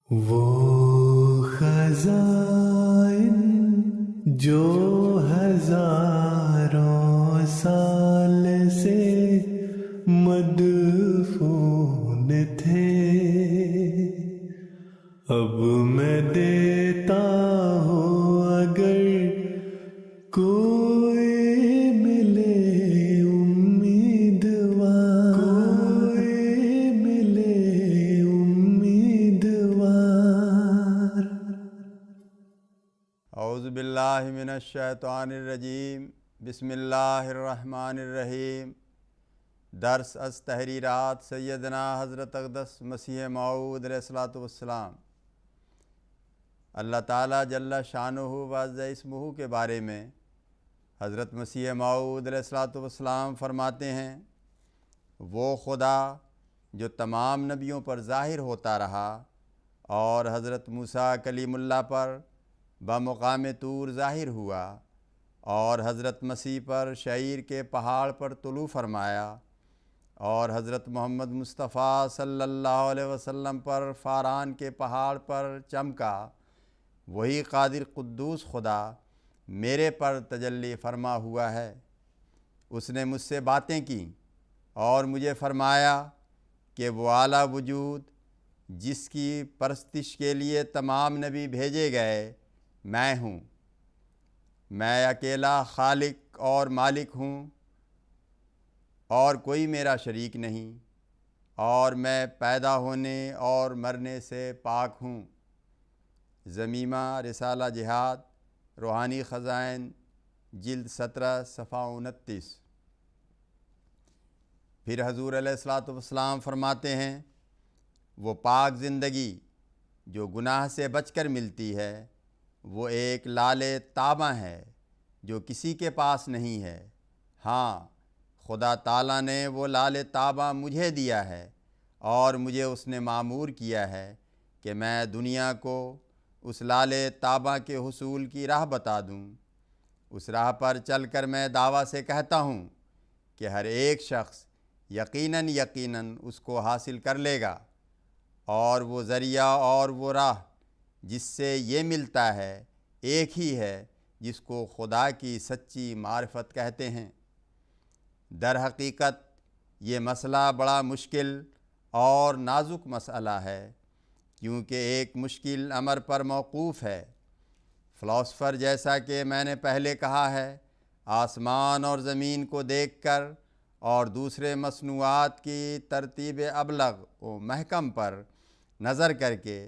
وہ خزائن جو ہزاروں سال سے مدفون تھے، اب میں دیتا ہوں اگر کوئی ملے امیدوار، کوئی ملے امیدوار۔ اعوذ باللہ من الشیطان الرجیم، بسم اللہ الرحمن الرحیم۔ درس از تحریرات سیدنا حضرت اقدس مسیح موعود علیہ السلام۔ اللہ تعالیٰ جل شانہ و عز اسمہ کے بارے میں حضرت مسیح موعود علیہ السلام فرماتے ہیں، وہ خدا جو تمام نبیوں پر ظاہر ہوتا رہا اور حضرت موسیٰ کلیم اللہ پر بمقام طور ظاہر ہوا اور حضرت مسیح پر شعیر کے پہاڑ پر طلوع فرمایا اور حضرت محمد مصطفیٰ صلی اللہ علیہ وسلم پر فاران کے پہاڑ پر چمکا، وہی قادر قدوس خدا میرے پر تجلی فرما ہوا ہے۔ اس نے مجھ سے باتیں کیں اور مجھے فرمایا کہ وہ اعلیٰ وجود جس کی پرستش کے لیے تمام نبی بھیجے گئے میں ہوں، میں اکیلا خالق اور مالک ہوں اور کوئی میرا شریک نہیں، اور میں پیدا ہونے اور مرنے سے پاک ہوں۔ ضمیمہ رسالہ جہاد روحانی خزائن جلد 17 صفحہ 29۔ پھر حضور علیہ السلام فرماتے ہیں، وہ پاک زندگی جو گناہ سے بچ کر ملتی ہے وہ ایک لعل تاباں ہے جو کسی کے پاس نہیں ہے۔ ہاں، خدا تعالیٰ نے وہ لعل تاباں مجھے دیا ہے اور مجھے اس نے مامور کیا ہے کہ میں دنیا کو اس لعل تاباں کے حصول کی راہ بتا دوں۔ اس راہ پر چل کر میں دعویٰ سے کہتا ہوں کہ ہر ایک شخص یقیناً اس کو حاصل کر لے گا، اور وہ ذریعہ اور وہ راہ جس سے یہ ملتا ہے ایک ہی ہے جس کو خدا کی سچی معرفت کہتے ہیں۔ در حقیقت یہ مسئلہ بڑا مشکل اور نازک مسئلہ ہے، کیونکہ ایک مشکل امر پر موقوف ہے۔ فلاسفر جیسا کہ میں نے پہلے کہا ہے، آسمان اور زمین کو دیکھ کر اور دوسرے مصنوعات کی ترتیب ابلغ و محکم پر نظر کر کے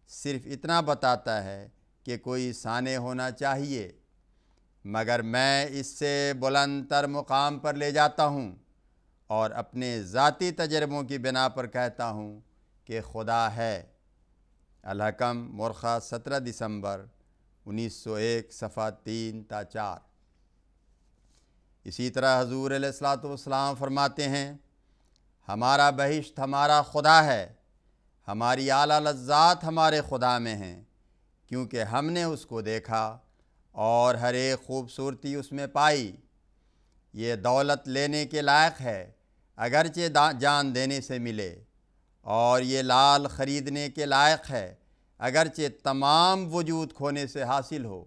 صرف اتنا بتاتا ہے کہ کوئی صانع ہونا چاہیے، مگر میں اس سے بلند تر مقام پر لے جاتا ہوں اور اپنے ذاتی تجربوں کی بنا پر کہتا ہوں کہ خدا ہے۔ الحکم مورخہ 17 دسمبر 1901 صفحہ 3 تا 4۔ اسی طرح حضور علیہ السلام فرماتے ہیں، ہمارا بہشت ہمارا خدا ہے، ہماری اعلیٰ لذات ہمارے خدا میں ہیں، کیونکہ ہم نے اس کو دیکھا اور ہر ایک خوبصورتی اس میں پائی۔ یہ دولت لینے کے لائق ہے اگرچہ جان دینے سے ملے، اور یہ لال خریدنے کے لائق ہے اگرچہ تمام وجود کھونے سے حاصل ہو۔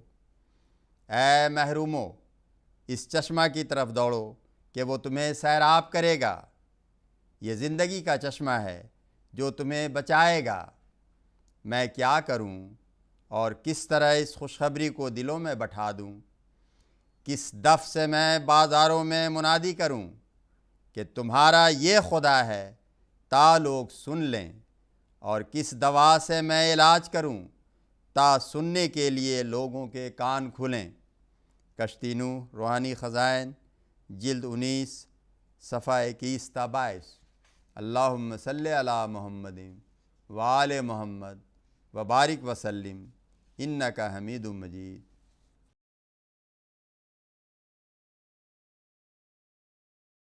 اے محرومو، اس چشمہ کی طرف دوڑو کہ وہ تمہیں سیراب کرے گا۔ یہ زندگی کا چشمہ ہے جو تمہیں بچائے گا۔ میں کیا کروں اور کس طرح اس خوشخبری کو دلوں میں بٹھا دوں؟ کس دف سے میں بازاروں میں منادی کروں کہ تمہارا یہ خدا ہے تا لوگ سن لیں، اور کس دوا سے میں علاج کروں تا سننے کے لیے لوگوں کے کان کھلیں۔ کشتی نوح روحانی خزائن جلد 19 صفحہ 21 تا 22۔ اللہم صلی علی محمد وآل محمد وبارک وسلم انک حمید مجید۔